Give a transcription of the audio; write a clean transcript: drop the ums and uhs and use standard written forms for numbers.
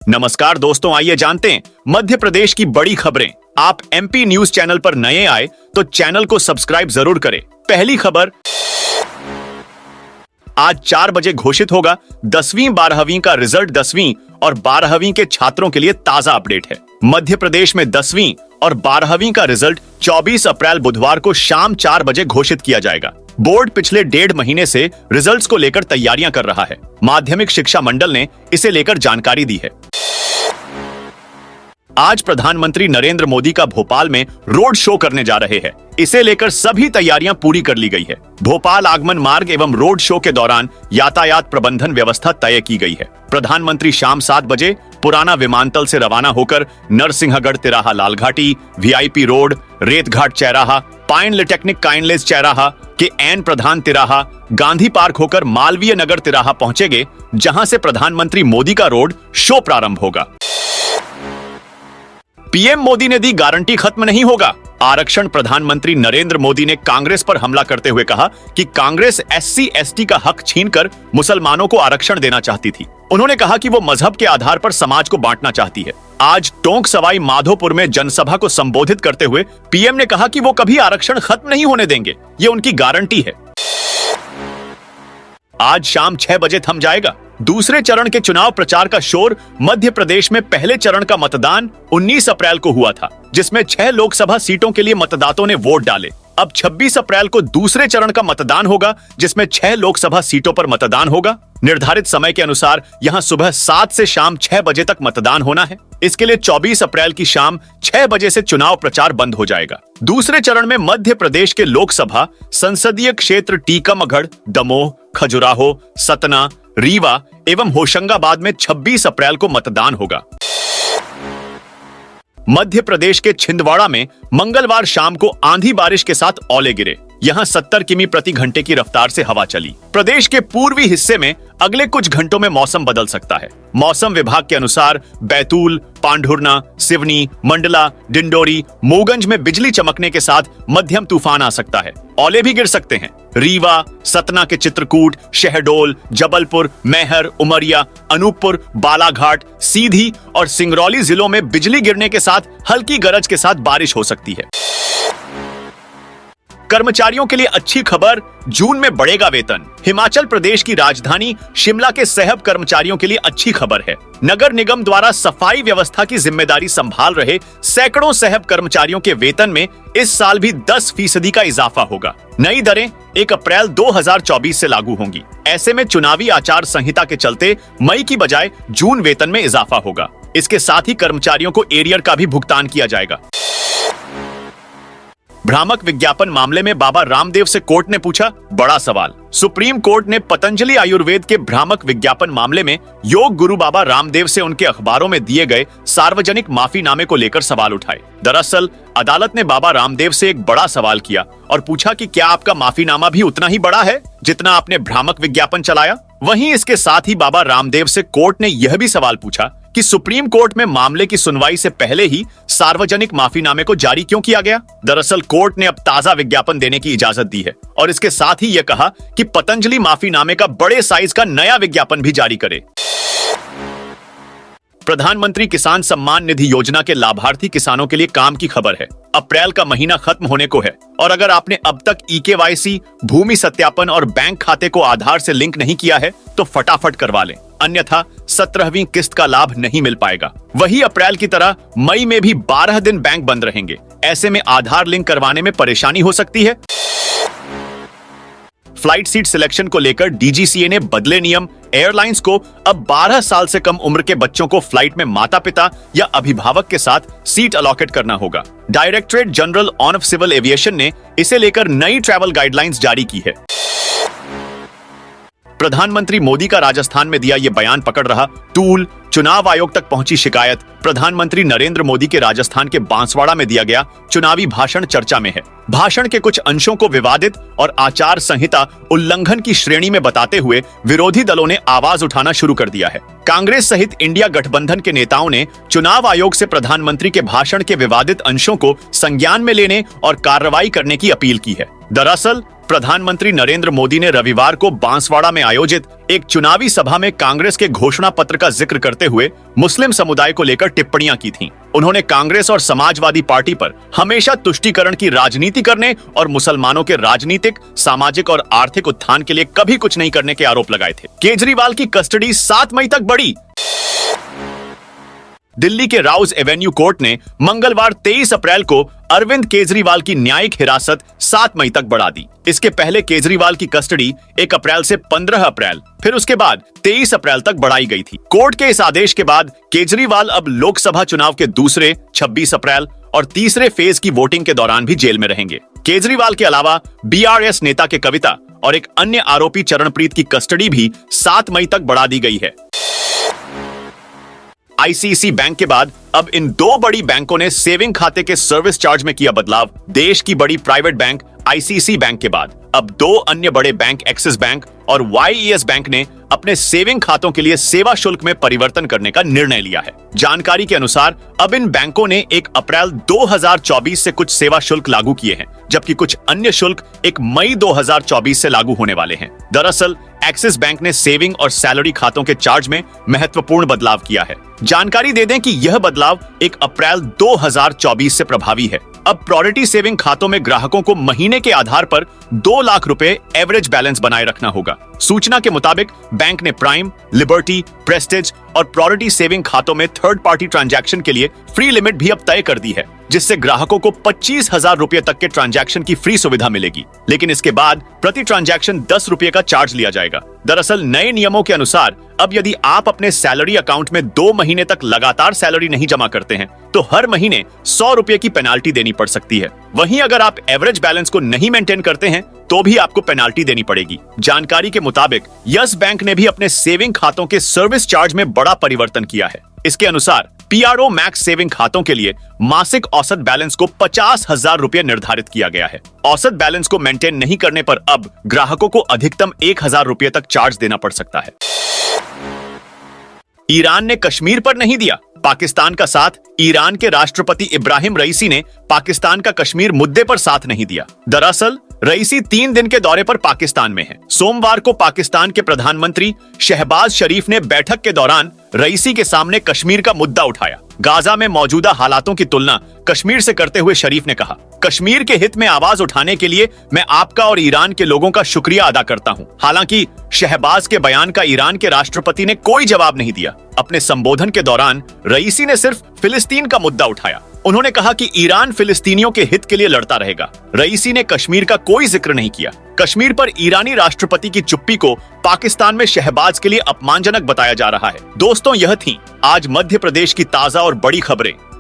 नमस्कार दोस्तों, आइए जानते हैं मध्य प्रदेश की बड़ी खबरें। आप एमपी न्यूज चैनल पर नए आए तो चैनल को सब्सक्राइब जरूर करें। पहली खबर, आज 4 बजे घोषित होगा 10वीं 12वीं का रिजल्ट। 10वीं और 12वीं के छात्रों के लिए ताजा अपडेट है। मध्य प्रदेश में 10वीं और 12वीं का रिजल्ट 24 अप्रैल बुधवार को शाम 4 बजे घोषित किया जाएगा। बोर्ड पिछले 1.5 महीने से रिजल्ट्स को लेकर तैयारियां कर रहा है। माध्यमिक शिक्षा मंडल ने इसे लेकर जानकारी दी है। आज प्रधानमंत्री नरेंद्र मोदी का भोपाल में रोड शो करने जा रहे हैं। इसे लेकर सभी तैयारियां पूरी कर ली गई है। भोपाल आगमन मार्ग एवं रोड शो के दौरान यातायात प्रबंधन व्यवस्था तय की गई है। प्रधानमंत्री शाम 7 बजे पुराना विमानतल से रवाना होकर नरसिंहगढ़ तिराहा लालघाटी, वीआईपी रोड, रेतघाट चौराहा, पाइनलिटेक्निक काइंडलेस चौराहा के एन प्रधान तिराहा, गांधी पार्क होकर मालवीय नगर तिराहा पहुंचेंगे, जहां से प्रधानमंत्री मोदी का रोड शो प्रारंभ होगा। पीएम मोदी ने दी गारंटी, खत्म नहीं होगा आरक्षण। प्रधानमंत्री नरेंद्र मोदी ने कांग्रेस पर हमला करते हुए कहा कि कांग्रेस SC/ST का हक छीनकर मुसलमानों को आरक्षण देना चाहती थी। उन्होंने कहा कि वो मजहब के आधार पर समाज को बांटना चाहती है। आज टोंक सवाई माधोपुर में जनसभा को संबोधित करते हुए पीएम ने कहा कि वो कभी आरक्षण खत्म नहीं होने देंगे, ये उनकी गारंटी है। आज शाम 6 बजे थम जाएगा दूसरे चरण के चुनाव प्रचार का शोर। मध्य प्रदेश में पहले चरण का मतदान 19 अप्रैल को हुआ था, जिसमें 6 लोकसभा सीटों के लिए मतदाताओं ने वोट डाले। अब 26 अप्रैल को दूसरे चरण का मतदान होगा, जिसमें 6 लोकसभा सीटों पर मतदान होगा। निर्धारित समय के अनुसार यहां सुबह 7 से शाम 6 बजे तक मतदान होना है। इसके लिए 24 अप्रैल की शाम 6 बजे से चुनाव प्रचार बंद हो जाएगा। दूसरे चरण में मध्य प्रदेश के लोकसभा संसदीय क्षेत्र टीकमगढ़, दमोह, खजुराहो, सतना, रीवा एवं होशंगाबाद में 26 अप्रैल को मतदान होगा। मध्य प्रदेश के छिंदवाड़ा में मंगलवार शाम को आंधी बारिश के साथ ओले गिरे। यहां 70 किमी प्रति घंटे की रफ्तार से हवा चली। प्रदेश के पूर्वी हिस्से में अगले कुछ घंटों में मौसम बदल सकता है। मौसम विभाग के अनुसार बैतूल, पांढुर्ना, सिवनी, मंडला, डिंडोरी, मोगंज में बिजली चमकने के साथ मध्यम तूफान आ सकता है। ओले भी गिर सकते हैं। रीवा, सतना के चित्रकूट, शहडोल, जबलपुर, मैहर, उमरिया, अनूपपुर, बालाघाट, सीधी और सिंगरौली जिलों में बिजली गिरने के साथ हल्की गरज के साथ बारिश हो सकती है। कर्मचारियों के लिए अच्छी खबर, जून में बढ़ेगा वेतन। हिमाचल प्रदेश की राजधानी शिमला के सहब कर्मचारियों के लिए अच्छी खबर है। नगर निगम द्वारा सफाई व्यवस्था की जिम्मेदारी संभाल रहे सैकड़ों सहब कर्मचारियों के वेतन में इस साल भी 10% का इजाफा होगा। नई दरें 1 अप्रैल 2024 से लागू होंगी। ऐसे में चुनावी आचार संहिता के चलते मई की बजाय जून वेतन में इजाफा होगा। इसके साथ ही कर्मचारियों को एरियर का भी भुगतान किया जाएगा। भ्रामक विज्ञापन मामले में बाबा रामदेव से कोर्ट ने पूछा बड़ा सवाल। सुप्रीम कोर्ट ने पतंजलि आयुर्वेद के भ्रामक विज्ञापन मामले में योग गुरु बाबा रामदेव से उनके अखबारों में दिए गए सार्वजनिक माफीनामे को लेकर सवाल उठाए। दरअसल अदालत ने बाबा रामदेव से एक बड़ा सवाल किया और पूछा कि क्या आपका माफीनामा भी उतना ही बड़ा है जितना आपने भ्रामक विज्ञापन चलाया। वहीं इसके साथ ही बाबा रामदेव से कोर्ट ने यह भी सवाल पूछा कि सुप्रीम कोर्ट में मामले की सुनवाई से पहले ही सार्वजनिक माफीनामे को जारी क्यों किया गया। दरअसल कोर्ट ने अब ताजा विज्ञापन देने की इजाजत दी है और इसके साथ ही यह कहा कि पतंजलि माफीनामे का बड़े साइज का नया विज्ञापन भी जारी करे। प्रधानमंत्री किसान सम्मान निधि योजना के लाभार्थी किसानों के लिए काम की खबर है। अप्रैल का महीना खत्म होने को है और अगर आपने अब तक EKYC, भूमि सत्यापन और बैंक खाते को आधार से लिंक नहीं किया है तो फटाफट करवा लें, अन्यथा 17वीं किस्त का लाभ नहीं मिल पाएगा। वही अप्रैल की तरह मई में भी 12 दिन बैंक बंद रहेंगे। ऐसे में आधार लिंक करवाने में परेशानी हो सकती है। फ्लाइट सीट सिलेक्शन को लेकर DGCA ने बदले नियम। एयरलाइंस को अब 12 साल से कम उम्र के बच्चों को फ्लाइट में माता पिता या अभिभावक के साथ सीट अलॉकेट करना होगा। Directorate general of civil aviation ने इसे लेकर नई ट्रैवल गाइडलाइंस जारी की है। प्रधानमंत्री मोदी का राजस्थान में दिया यह बयान पकड़ रहा टूल। चुनाव आयोग तक पहुंची शिकायत। प्रधानमंत्री नरेंद्र मोदी के राजस्थान के बांसवाड़ा में दिया गया चुनावी भाषण चर्चा में है। भाषण के कुछ अंशों को विवादित और आचार संहिता उल्लंघन की श्रेणी में बताते हुए विरोधी दलों ने आवाज उठाना शुरू कर दिया है। कांग्रेस सहित इंडिया गठबंधन के नेताओं ने चुनाव आयोग से प्रधानमंत्री के भाषण के विवादित अंशों को संज्ञान में लेने और कार्रवाई करने की अपील की है। दरअसल प्रधानमंत्री नरेंद्र मोदी ने रविवार को बांसवाड़ा में आयोजित एक चुनावी सभा में कांग्रेस के घोषणा पत्र का जिक्र करते हुए मुस्लिम समुदाय को लेकर टिप्पणियां की थीं। उन्होंने कांग्रेस और समाजवादी पार्टी पर हमेशा तुष्टीकरण की राजनीति करने और मुसलमानों के राजनीतिक, सामाजिक और आर्थिक उत्थान के लिए कभी कुछ नहीं करने के आरोप लगाए थे। केजरीवाल की कस्टडी 7 मई तक बढ़ी। दिल्ली के राउज एवेन्यू कोर्ट ने मंगलवार 23 अप्रैल को अरविंद केजरीवाल की न्यायिक हिरासत 7 मई तक बढ़ा दी। इसके पहले केजरीवाल की कस्टडी 1 अप्रैल से 15 अप्रैल, फिर उसके बाद 23 अप्रैल तक बढ़ाई गई थी। कोर्ट के इस आदेश के बाद केजरीवाल अब लोकसभा चुनाव के दूसरे 26 अप्रैल और तीसरे फेज की वोटिंग के दौरान भी जेल में रहेंगे। केजरीवाल के अलावा बीआरएस नेता के कविता और एक अन्य आरोपी चरणप्रीत की कस्टडी भी 7 मई तक बढ़ा दी गई है। आईसीआईसीआई बैंक के बाद अब इन 2 बड़ी बैंकों ने सेविंग खाते के सर्विस चार्ज में किया बदलाव। देश की बड़ी प्राइवेट बैंक आईसीआईसीआई बैंक के बाद अब 2 अन्य बड़े बैंक एक्सिस बैंक और वाईईएस बैंक ने अपने सेविंग खातों के लिए सेवा शुल्क में परिवर्तन करने का निर्णय लिया है। जानकारी के अनुसार अब इन बैंकों ने 1 अप्रैल 2024 से कुछ सेवा शुल्क लागू किए हैं, जबकि कुछ अन्य शुल्क 1 मई 2024 से लागू होने वाले हैं। दरअसल एक्सिस बैंक ने सेविंग और सैलरी खातों के चार्ज में महत्वपूर्ण बदलाव किया है। जानकारी दे दें कि यह बदलाव 1 अप्रैल 2024 से प्रभावी है। अब प्रायोरिटी सेविंग खातों में ग्राहकों को महीने के आधार पर 2 लाख रुपए एवरेज बैलेंस बनाए रखना होगा। सूचना के मुताबिक बैंक ने प्राइम, लिबर्टी, प्रेस्टिज और प्रायोरिटी सेविंग खातों में थर्ड पार्टी ट्रांजैक्शन के लिए फ्री लिमिट भी अब तय कर दी है, जिससे ग्राहकों को 25,000 रुपए तक के ट्रांजैक्शन की फ्री सुविधा मिलेगी, लेकिन इसके बाद प्रति ट्रांजैक्शन 10 रुपए का चार्ज लिया जाएगा। दरअसल नए नियमों के अनुसार अब यदि आप अपने सैलरी अकाउंट में 2 महीने तक लगातार सैलरी नहीं जमा करते हैं तो हर महीने 100 रुपए की पेनाल्टी देनी पड़ सकती है। वहीं अगर आप एवरेज बैलेंस को नहीं मेंटेन करते हैं तो भी आपको पेनाल्टी देनी पड़ेगी। जानकारी के मुताबिक यस बैंक ने भी अपने सेविंग खातों के सर्विस चार्ज में बड़ा परिवर्तन किया है। इसके अनुसार पीआरओ मैक्स सेविंग खातों के लिए मासिक औसत बैलेंस को 50,000 रुपए निर्धारित किया गया है। औसत बैलेंस को मेंटेन नहीं करने पर अब ग्राहकों को अधिकतम 1,000 रुपए तक चार्ज देना पड़ सकता है। ईरान ने कश्मीर पर नहीं दिया पाकिस्तान का साथ। ईरान के राष्ट्रपति इब्राहिम रईसी ने पाकिस्तान का कश्मीर मुद्दे पर साथ नहीं दिया। दरअसल रईसी 3 दिन के दौरे पर पाकिस्तान में हैं। सोमवार को पाकिस्तान के प्रधानमंत्री शहबाज शरीफ ने बैठक के दौरान रईसी के सामने कश्मीर का मुद्दा उठाया। गाजा में मौजूदा हालातों की तुलना कश्मीर से करते हुए शरीफ ने कहा, कश्मीर के हित में आवाज उठाने के लिए मैं आपका और ईरान के लोगों का शुक्रिया अदा करता हूं। हालांकि शहबाज के बयान का ईरान के राष्ट्रपति ने कोई जवाब नहीं दिया। अपने संबोधन के दौरान रईसी ने सिर्फ फिलिस्तीन का मुद्दा उठाया। उन्होंने कहा कि ईरान फिलिस्तीनियों के हित के लिए लड़ता रहेगा। रईसी ने कश्मीर का कोई जिक्र नहीं किया। कश्मीर पर ईरानी राष्ट्रपति की चुप्पी को पाकिस्तान में शहबाज के लिए अपमानजनक बताया जा रहा है। दोस्तों, यह थी आज मध्य प्रदेश की ताजा और बड़ी खबरें।